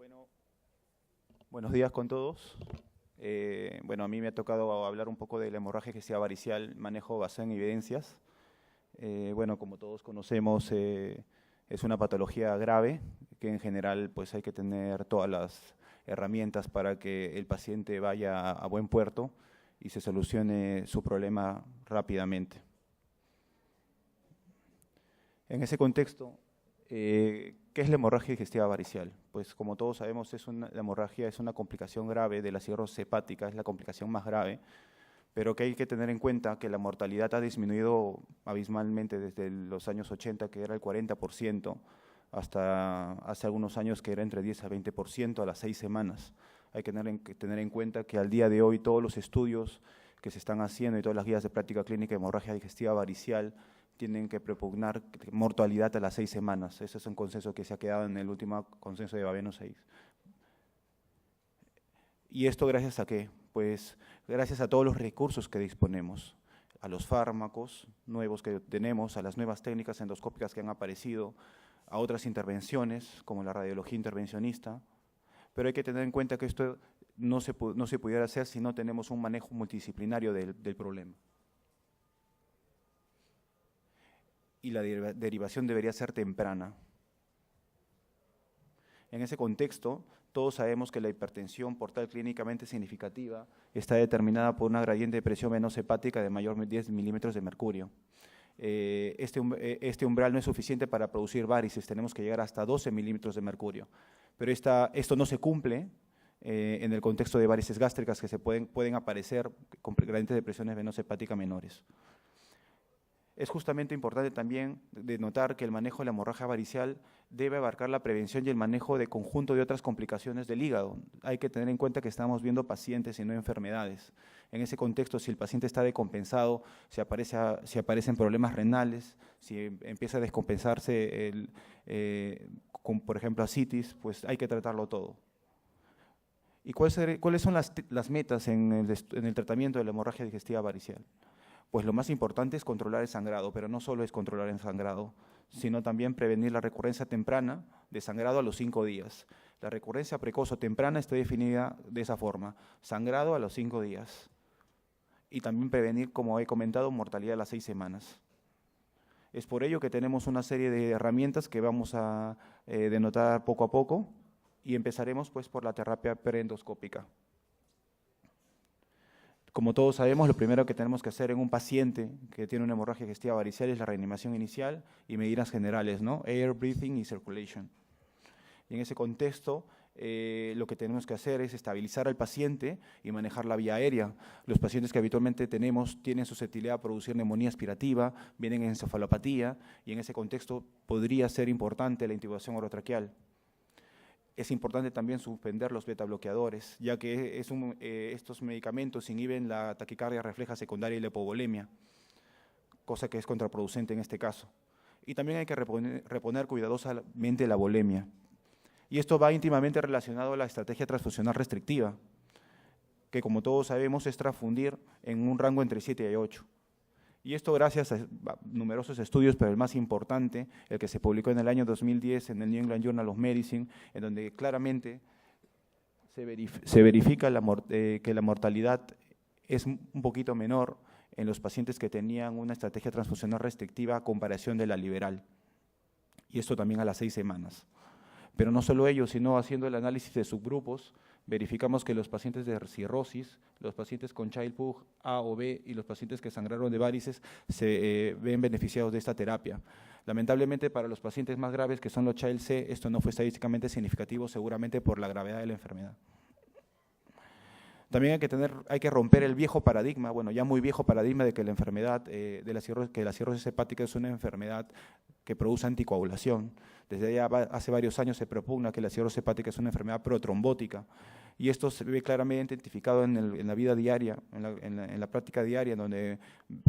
Bueno, buenos días con todos. A mí me ha tocado hablar un poco de la hemorragia digestiva varicial, manejo basado en evidencias. Como todos conocemos, es una patología grave que en general pues hay que tener todas las herramientas para que el paciente vaya a buen puerto y se solucione su problema rápidamente. En ese contexto, ¿qué es la hemorragia digestiva varicial? Pues como todos sabemos, la hemorragia es una complicación grave de la cirrosis hepática, es la complicación más grave, pero que hay que tener en cuenta que la mortalidad ha disminuido abismalmente desde los años 80, que era el 40%, hasta hace algunos años que era entre 10 a 20% a las 6 semanas. Hay que tener en cuenta que al día de hoy todos los estudios que se están haciendo y todas las guías de práctica clínica de hemorragia digestiva varicial tienen que propugnar mortalidad a las 6 semanas. Ese es un consenso que se ha quedado en el último consenso de Babeno 6. ¿Y esto gracias a qué? Pues gracias a todos los recursos que disponemos, a los fármacos nuevos que tenemos, a las nuevas técnicas endoscópicas que han aparecido, a otras intervenciones como la radiología intervencionista, pero hay que tener en cuenta que esto no se pudiera hacer si no tenemos un manejo multidisciplinario del problema. Y la derivación debería ser temprana. En ese contexto, todos sabemos que la hipertensión portal clínicamente significativa está determinada por una gradiente de presión venosa hepática de mayor de 10 milímetros de mercurio. Este umbral no es suficiente para producir varices, tenemos que llegar hasta 12 milímetros de mercurio. Pero esto no se cumple en el contexto de varices gástricas que pueden aparecer con gradientes de presiones venosa hepática menores. Es justamente importante también de notar que el manejo de la hemorragia varicial debe abarcar la prevención y el manejo de conjunto de otras complicaciones del hígado. Hay que tener en cuenta que estamos viendo pacientes y no enfermedades. En ese contexto, si el paciente está decompensado, si aparecen problemas renales, si empieza a descompensarse, por ejemplo, ascitis, pues hay que tratarlo todo. ¿Y cuáles son las metas en el tratamiento de la hemorragia digestiva varicial? Pues lo más importante es controlar el sangrado, pero no solo es controlar el sangrado, sino también prevenir la recurrencia temprana de sangrado a los 5 días. La recurrencia precoz o temprana está definida de esa forma, sangrado a los 5 días. Y también prevenir, como he comentado, mortalidad a las 6 semanas. Es por ello que tenemos una serie de herramientas que vamos a denotar poco a poco y empezaremos pues por la terapia preendoscópica. Como todos sabemos, lo primero que tenemos que hacer en un paciente que tiene una hemorragia digestiva varicial es la reanimación inicial y medidas generales, ¿no? Air, breathing y circulation. Y en ese contexto, lo que tenemos que hacer es estabilizar al paciente y manejar la vía aérea. Los pacientes que habitualmente tenemos tienen susceptibilidad a producir neumonía aspirativa, vienen en encefalopatía, y en ese contexto podría ser importante la intubación orotraqueal. Es importante también suspender los beta-bloqueadores, ya que estos medicamentos inhiben la taquicardia refleja secundaria y la hipovolemia, cosa que es contraproducente en este caso. Y también hay que reponer cuidadosamente la volemia. Y esto va íntimamente relacionado a la estrategia transfusional restrictiva, que como todos sabemos es transfundir en un rango entre 7 y 8. Y esto gracias a numerosos estudios, pero el más importante, el que se publicó en el año 2010 en el New England Journal of Medicine, en donde claramente se verifica que la mortalidad es un poquito menor en los pacientes que tenían una estrategia transfusional restrictiva a comparación de la liberal. Y esto también a las 6 semanas. Pero no solo ello, sino haciendo el análisis de subgrupos, verificamos que los pacientes de cirrosis, los pacientes con Child-Pugh A o B y los pacientes que sangraron de varices se ven beneficiados de esta terapia. Lamentablemente para los pacientes más graves, que son los Child-C, esto no fue estadísticamente significativo, seguramente por la gravedad de la enfermedad. También hay que romper el viejo paradigma, bueno, ya muy viejo paradigma de que la enfermedad, que la cirrosis hepática es una enfermedad que produce anticoagulación. Desde ya hace varios años se propugna que la cirrosis hepática es una enfermedad protrombótica, y esto se ve claramente identificado en la vida diaria, en la práctica diaria, donde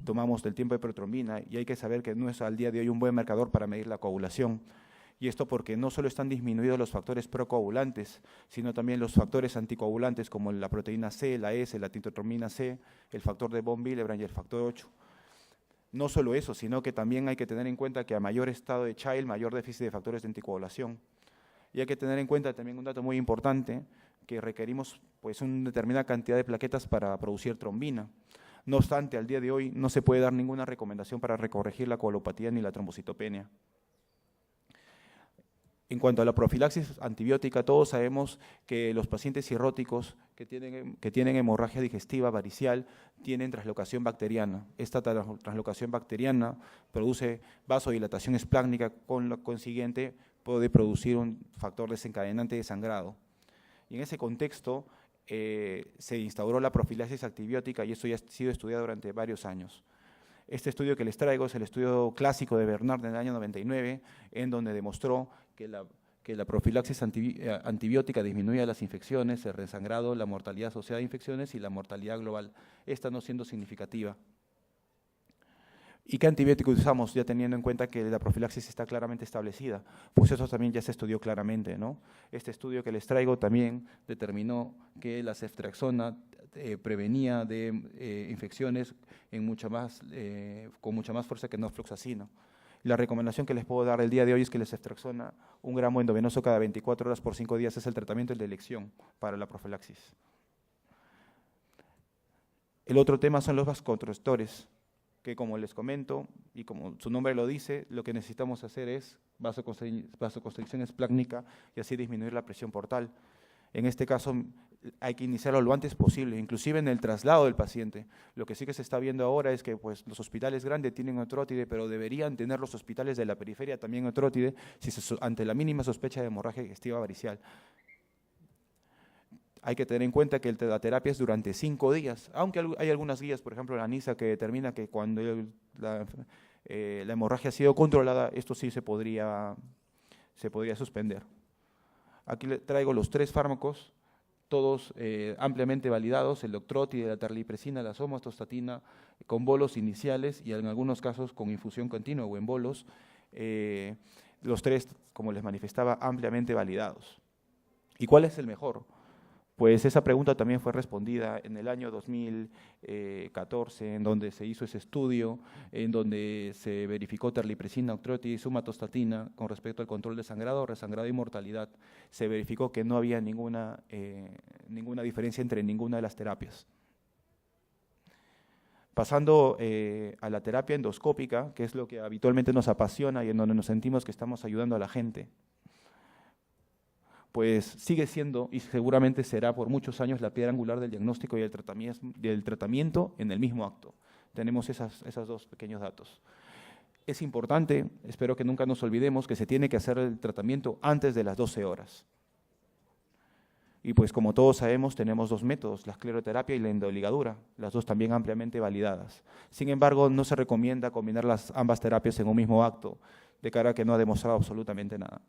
tomamos del tiempo de protrombina, y hay que saber que no es al día de hoy un buen marcador para medir la coagulación. Y esto porque no solo están disminuidos los factores procoagulantes, sino también los factores anticoagulantes como la proteína C, la S, la titrotromina C, el factor de von Willebrand y el factor 8. No solo eso, sino que también hay que tener en cuenta que a mayor estado de Child, mayor déficit de factores de anticoagulación. Y hay que tener en cuenta también un dato muy importante, que requerimos pues una determinada cantidad de plaquetas para producir trombina. No obstante, al día de hoy no se puede dar ninguna recomendación para recorregir la coagulopatía ni la trombocitopenia. En cuanto a la profilaxis antibiótica, todos sabemos que los pacientes cirróticos que tienen hemorragia digestiva varicial tienen translocación bacteriana. Esta translocación bacteriana produce vasodilatación esplácnica, con lo consiguiente puede producir un factor desencadenante de sangrado. Y en ese contexto se instauró la profilaxis antibiótica y esto ya ha sido estudiado durante varios años. Este estudio que les traigo es el estudio clásico de Bernard en el año 99, en donde demostró que la profilaxis antibiótica disminuye las infecciones, el resangrado, la mortalidad asociada a infecciones y la mortalidad global, esta no siendo significativa. ¿Y qué antibiótico usamos, ya teniendo en cuenta que la profilaxis está claramente establecida? Pues eso también ya se estudió claramente, ¿no? Este estudio que les traigo también determinó que la ceftriaxona prevenía de infecciones con mucha más fuerza que norfloxacino. La recomendación que les puedo dar el día de hoy es que la ceftriaxona, 1 gramo endovenoso cada 24 horas por 5 días, es el tratamiento de elección para la profilaxis. El otro tema son los vasoconstrictores, que como les comento, y como su nombre lo dice, lo que necesitamos hacer es vasoconstricción esplácnica y así disminuir la presión portal. En este caso hay que iniciarlo lo antes posible, inclusive en el traslado del paciente. Lo que sí que se está viendo ahora es que pues, los hospitales grandes tienen otrótide, pero deberían tener los hospitales de la periferia también otrótide ante la mínima sospecha de hemorragia digestiva varicial. Hay que tener en cuenta que la terapia es durante 5 días, aunque hay algunas guías, por ejemplo la NISA, que determina que cuando la hemorragia ha sido controlada, esto sí se podría suspender. Aquí le traigo los 3 fármacos, todos ampliamente validados, el octrótide, la terlipresina, la somatostatina, con bolos iniciales y en algunos casos con infusión continua o en bolos, los 3, como les manifestaba, ampliamente validados. ¿Y cuál es el mejor? Pues esa pregunta también fue respondida en el año 2014, en donde se hizo ese estudio, en donde se verificó terlipresina, octrótide y somatostatina con respecto al control de sangrado, resangrado y mortalidad. Se verificó que no había ninguna diferencia entre ninguna de las terapias. Pasando a la terapia endoscópica, que es lo que habitualmente nos apasiona y en donde nos sentimos que estamos ayudando a la gente, pues sigue siendo y seguramente será por muchos años la piedra angular del diagnóstico y del tratamiento en el mismo acto. Tenemos esos 2 pequeños datos. Es importante, espero que nunca nos olvidemos, que se tiene que hacer el tratamiento antes de las 12 horas. Y pues como todos sabemos, tenemos 2 métodos, la escleroterapia y la endoligadura, las 2 también ampliamente validadas. Sin embargo, no se recomienda combinar ambas terapias en un mismo acto, de cara a que no ha demostrado absolutamente nada.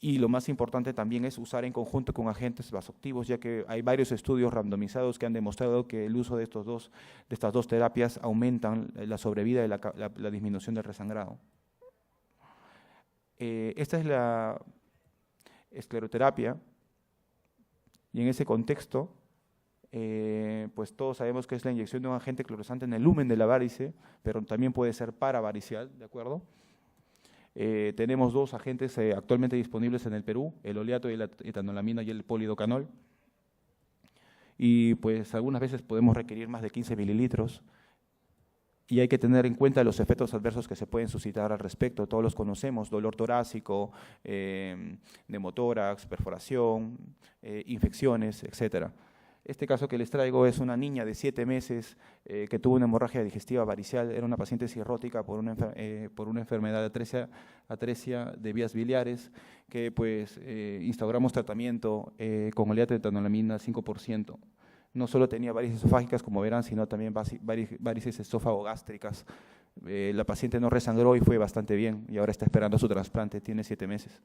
Y lo más importante también es usar en conjunto con agentes vasoactivos, ya que hay varios estudios randomizados que han demostrado que el uso de estas dos terapias aumentan la sobrevida y la disminución del resangrado. Esta es la escleroterapia, y en ese contexto, pues todos sabemos que es la inyección de un agente cloresante en el lumen de la varice, pero también puede ser paravaricial, ¿de acuerdo? Tenemos 2 agentes actualmente disponibles en el Perú, el oleato y la etanolamina y el polidocanol. Y pues algunas veces podemos requerir más de 15 mililitros. Y hay que tener en cuenta los efectos adversos que se pueden suscitar al respecto. Todos los conocemos: dolor torácico, neumotórax, perforación, infecciones, etcétera. Este caso que les traigo es una niña de 7 meses que tuvo una hemorragia digestiva varicial. Era una paciente cirrótica por una enfermedad de atresia de vías biliares, que pues instauramos tratamiento con oleato de etanolamina 5%. No solo tenía varices esofágicas, como verán, sino también varices esófago-gástricas. La paciente no resangró y fue bastante bien, y ahora está esperando su trasplante, tiene 7 meses.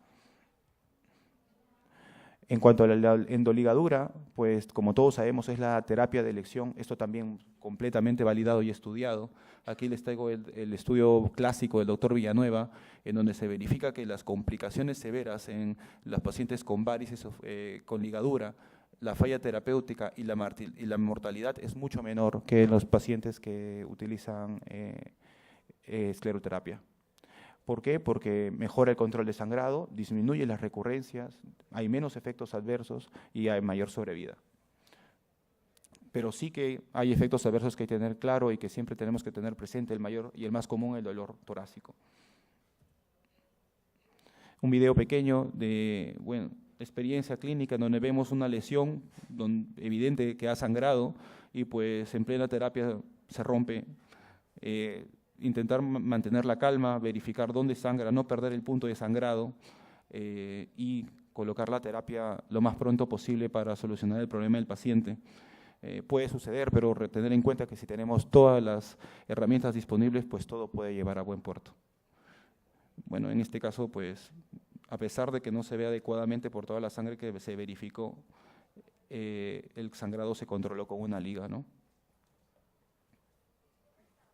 En cuanto a la endoligadura, pues como todos sabemos es la terapia de elección, esto también completamente validado y estudiado. Aquí les traigo el estudio clásico del doctor Villanueva, en donde se verifica que las complicaciones severas en los pacientes con varices con ligadura, la falla terapéutica y la mortalidad es mucho menor que en los pacientes que utilizan escleroterapia. ¿Por qué? Porque mejora el control de sangrado, disminuye las recurrencias, hay menos efectos adversos y hay mayor sobrevida. Pero sí que hay efectos adversos que hay que tener claro y que siempre tenemos que tener presente, el mayor y el más común, el dolor torácico. Un video pequeño de experiencia clínica donde vemos una lesión evidente que ha sangrado y pues en plena terapia se rompe. Intentar mantener la calma, verificar dónde sangra, no perder el punto de sangrado y colocar la terapia lo más pronto posible para solucionar el problema del paciente. Puede suceder, pero tener en cuenta que si tenemos todas las herramientas disponibles, pues todo puede llevar a buen puerto. Bueno, en este caso, pues, a pesar de que no se ve adecuadamente por toda la sangre que se verificó, el sangrado se controló con una liga, ¿no?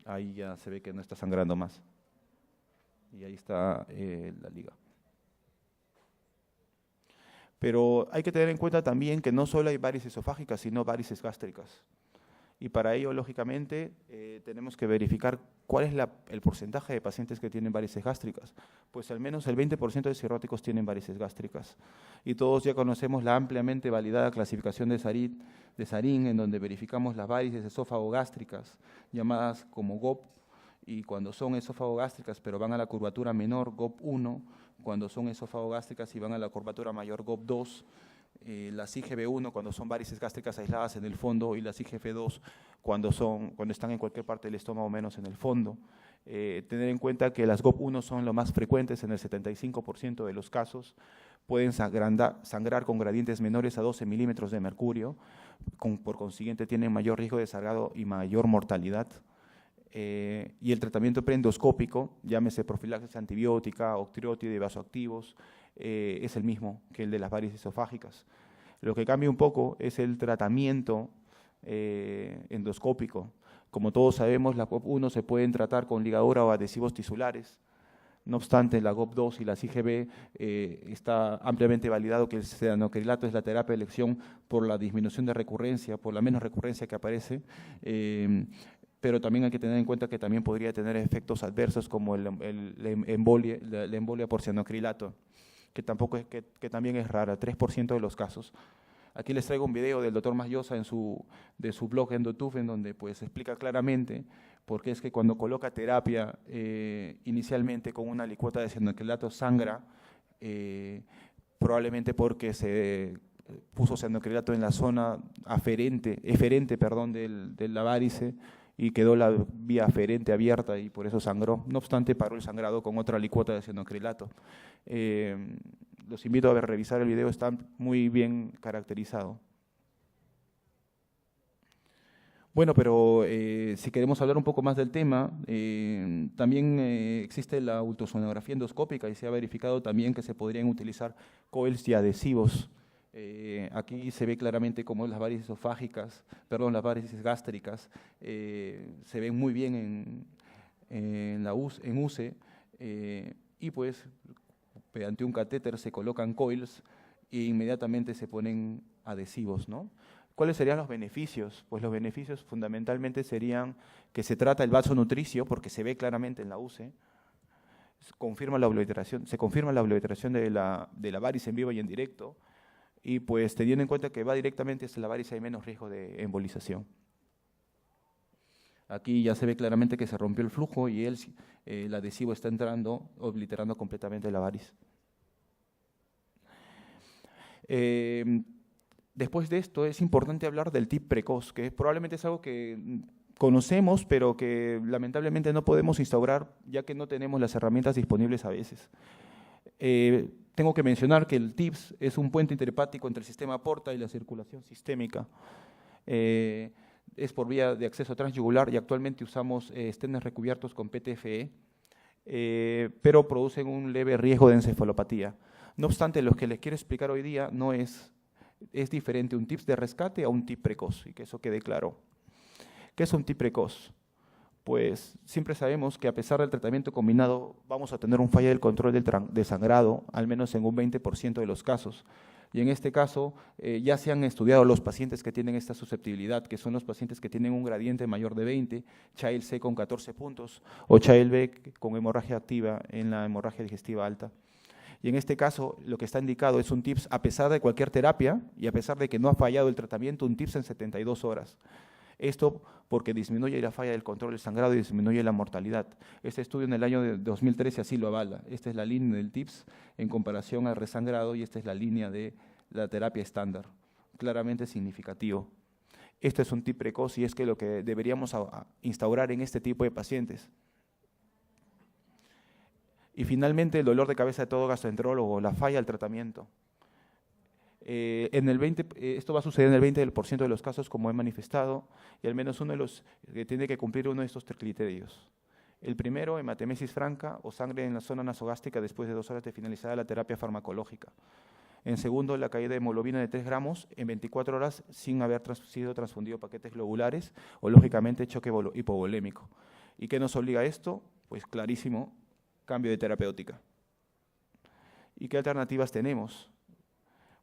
Ahí ya se ve que no está sangrando más. Y ahí está la liga. Pero hay que tener en cuenta también que no solo hay varices esofágicas, sino varices gástricas. Y para ello, lógicamente, tenemos que verificar cuál es el porcentaje de pacientes que tienen varices gástricas. Pues al menos el 20% de cirróticos tienen varices gástricas. Y todos ya conocemos la ampliamente validada clasificación de Sarin, en donde verificamos las varices esófago-gástricas, llamadas como GOP, y cuando son esófago-gástricas pero van a la curvatura menor, GOP1, cuando son esófago-gástricas y van a la curvatura mayor, GOP2, las IgB1 cuando son varices gástricas aisladas en el fondo y las IgF2 cuando están en cualquier parte del estómago menos en el fondo. Tener en cuenta que las GOP1 son lo más frecuentes en el 75% de los casos, pueden sangrar con gradientes menores a 12 milímetros de mercurio, por consiguiente tienen mayor riesgo de sangrado y mayor mortalidad. Y el tratamiento preendoscópico, llámese profilaxis antibiótica, octreotide, vasoactivos, es el mismo que el de las varices esofágicas. Lo que cambia un poco es el tratamiento endoscópico. Como todos sabemos, la GOP1 se pueden tratar con ligadura o adhesivos tisulares. No obstante, la GOP2 y las IgB está ampliamente validado que el cianoacrilato es la terapia de elección por la disminución de recurrencia, por la menos recurrencia que aparece. Pero también hay que tener en cuenta que también podría tener efectos adversos como la embolia por cianoacrilato, que también es rara, 3% de los casos. Aquí les traigo un video del doctor Mayosa de su blog EndoTube, en donde pues explica claramente por qué es que cuando coloca terapia inicialmente con una licuota de cianoacrilato sangra, probablemente porque se puso cianoacrilato en la zona eferente de la varice, y quedó la vía aferente abierta y por eso sangró. No obstante, paró el sangrado con otra licuota de cianoacrilato. Los invito a revisar el video, está muy bien caracterizado. Bueno, pero si queremos hablar un poco más del tema, también existe la ultrasonografía endoscópica y se ha verificado también que se podrían utilizar coils y adhesivos. Aquí se ve claramente cómo las varices esofágicas, las varices gástricas, se ven muy bien en UCE, y pues ante un catéter se colocan coils e inmediatamente se ponen adhesivos, ¿no? ¿Cuáles serían los beneficios? Pues los beneficios fundamentalmente serían que se trata el vaso nutricio, porque se ve claramente en la UCE, se confirma la obliteración de la varice en vivo y en directo, y pues teniendo en cuenta que va directamente hacia la varice hay menos riesgo de embolización. Aquí ya se ve claramente que se rompió el flujo y el adhesivo está entrando, obliterando completamente la varice. Después de esto es importante hablar del TIP precoz, que probablemente es algo que conocemos, pero que lamentablemente no podemos instaurar ya que no tenemos las herramientas disponibles a veces. Tengo que mencionar que el TIPS es un puente interhepático entre el sistema porta y la circulación sistémica. Es por vía de acceso transyugular y actualmente usamos estenes recubiertos con PTFE, pero producen un leve riesgo de encefalopatía. No obstante, lo que les quiero explicar hoy día no es diferente un TIPS de rescate a un TIP precoz, y que eso quede claro. ¿Qué es un TIP precoz? Pues siempre sabemos que a pesar del tratamiento combinado vamos a tener un fallo del control del sangrado, al menos en un 20% de los casos, Y en este caso, ya se han estudiado los pacientes que tienen esta susceptibilidad, que son los pacientes que tienen un gradiente mayor de 20, Child C con 14 puntos o Child B con hemorragia activa en la hemorragia digestiva alta. Y en este caso, lo que está indicado es un TIPS a pesar de cualquier terapia y a pesar de que no ha fallado el tratamiento, un TIPS en 72 horas. Esto porque disminuye la falla del control del sangrado y disminuye la mortalidad. Este estudio en el año de 2013 así lo avala. Esta es la línea del TIPS en comparación al resangrado y esta es la línea de la terapia estándar. Claramente significativo. Este es un TIP precoz y es que lo que deberíamos instaurar en este tipo de pacientes. Y finalmente, el dolor de cabeza de todo gastroenterólogo, la falla del tratamiento. Esto va a suceder en el 20% de los casos, como he manifestado, y al menos uno de los que tiene que cumplir uno de estos tres criterios. El primero, hematemesis franca o sangre en la zona nasogástrica después de 2 horas de finalizada la terapia farmacológica. En segundo, la caída de hemoglobina de 3 gramos en 24 horas sin haber sido transfundido paquetes globulares o, lógicamente, choque hipovolémico. ¿Y qué nos obliga a esto? Pues clarísimo, cambio de terapéutica. ¿Y qué alternativas tenemos?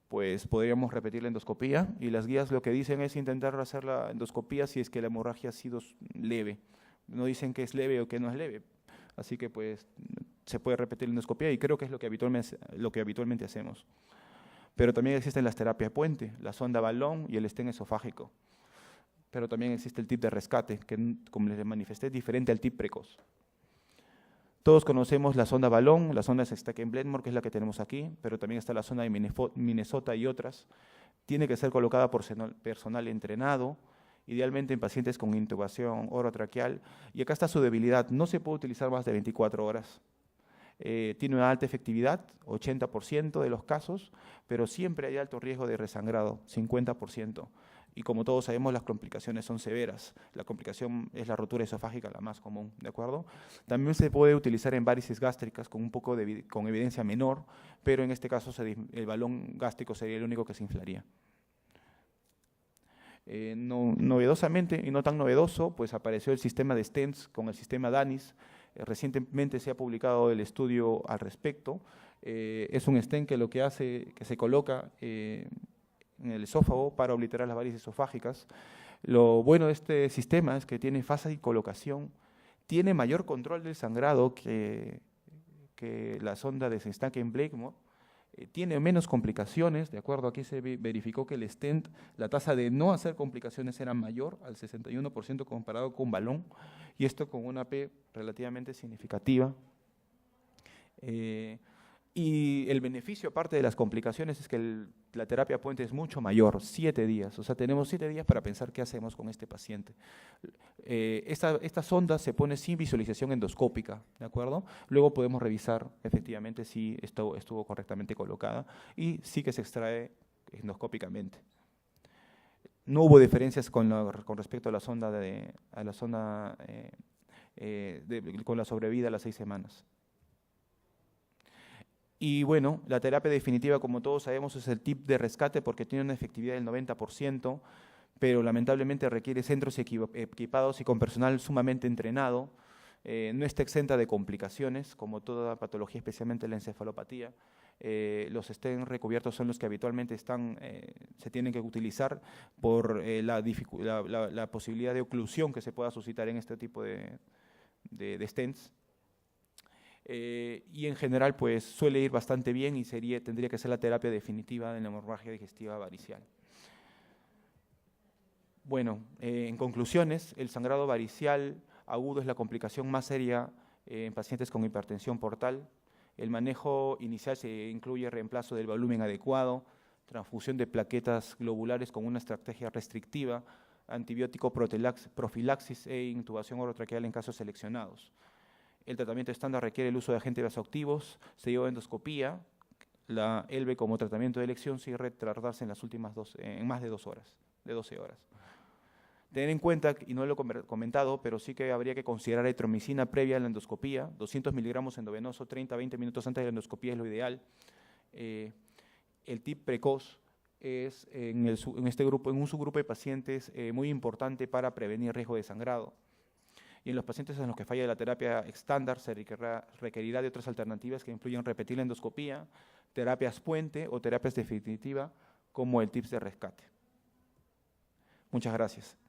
Pues podríamos repetir la endoscopía y las guías lo que dicen es intentar hacer la endoscopía si es que la hemorragia ha sido leve. No dicen que es leve o que no es leve, así que pues se puede repetir la endoscopía y creo que es lo que habitualmente hacemos. Pero también existen las terapias puente, la sonda balón y el stent esofágico. Pero también existe el TIP de rescate, que como les manifesté es diferente al TIP precoz. Todos conocemos la sonda balón, la sonda Stackenbledmore, que es la que tenemos aquí, pero también está la sonda de Minnesota y otras. Tiene que ser colocada por personal entrenado, idealmente en pacientes con intubación orotraqueal. Y acá está su debilidad, no se puede utilizar más de 24 horas. Tiene una alta efectividad, 80% de los casos, pero siempre hay alto riesgo de resangrado, 50%. Y como todos sabemos, las complicaciones son severas. La complicación es la rotura esofágica, la más común, ¿de acuerdo? También se puede utilizar en varices gástricas con con evidencia menor, pero en este caso el balón gástrico sería el único que se inflaría. Novedosamente, y no tan novedoso, pues apareció el sistema de stents con el sistema DANIS. Recientemente se ha publicado el estudio al respecto. Es un stent que lo que hace, que se coloca en el esófago para obliterar las varices esofágicas. Lo bueno de este sistema es que tiene fácil colocación, tiene mayor control del sangrado que la sonda de Stackenbledmore, tiene menos complicaciones, de acuerdo, aquí se verificó que el stent, la tasa de no hacer complicaciones era mayor al 61% comparado con balón, y esto con una P relativamente significativa. Y el beneficio, aparte de las complicaciones, es que la terapia puente es mucho mayor, 7 días. O sea, tenemos 7 días para pensar qué hacemos con este paciente. Esta sonda se pone sin visualización endoscópica, ¿de acuerdo? Luego podemos revisar efectivamente si estuvo correctamente colocada y sí que se extrae endoscópicamente. No hubo diferencias con respecto a la sonda, con la sobrevida a las 6 semanas. Y bueno, la terapia definitiva, como todos sabemos, es el TIP de rescate porque tiene una efectividad del 90%, pero lamentablemente requiere centros equipados y con personal sumamente entrenado. No está exenta de complicaciones, como toda patología, especialmente la encefalopatía. Los stents recubiertos son los que habitualmente se tienen que utilizar por la posibilidad de oclusión que se pueda suscitar en este tipo de stents. Y en general pues suele ir bastante bien y tendría que ser la terapia definitiva de la hemorragia digestiva varicial. Bueno, en conclusiones, el sangrado varicial agudo es la complicación más seria en pacientes con hipertensión portal. El manejo inicial se incluye reemplazo del volumen adecuado, transfusión de plaquetas globulares con una estrategia restrictiva, antibiótico profilaxis e intubación orotraqueal en casos seleccionados. El tratamiento estándar requiere el uso de agentes vasoactivos, se lleva endoscopía, la ELVE como tratamiento de elección sin retardarse en más de 2 horas, de 12 horas. Tener en cuenta, y no lo he comentado, pero sí que habría que considerar etromicina previa a la endoscopía, 200 miligramos endovenoso, 30 a 20 minutos antes de la endoscopía es lo ideal. El TIP precoz es en un subgrupo de pacientes muy importante para prevenir riesgo de sangrado. Y en los pacientes en los que falla la terapia estándar se requerirá de otras alternativas que incluyen repetir la endoscopía, terapias puente o terapias definitivas como el TIPS de rescate. Muchas gracias.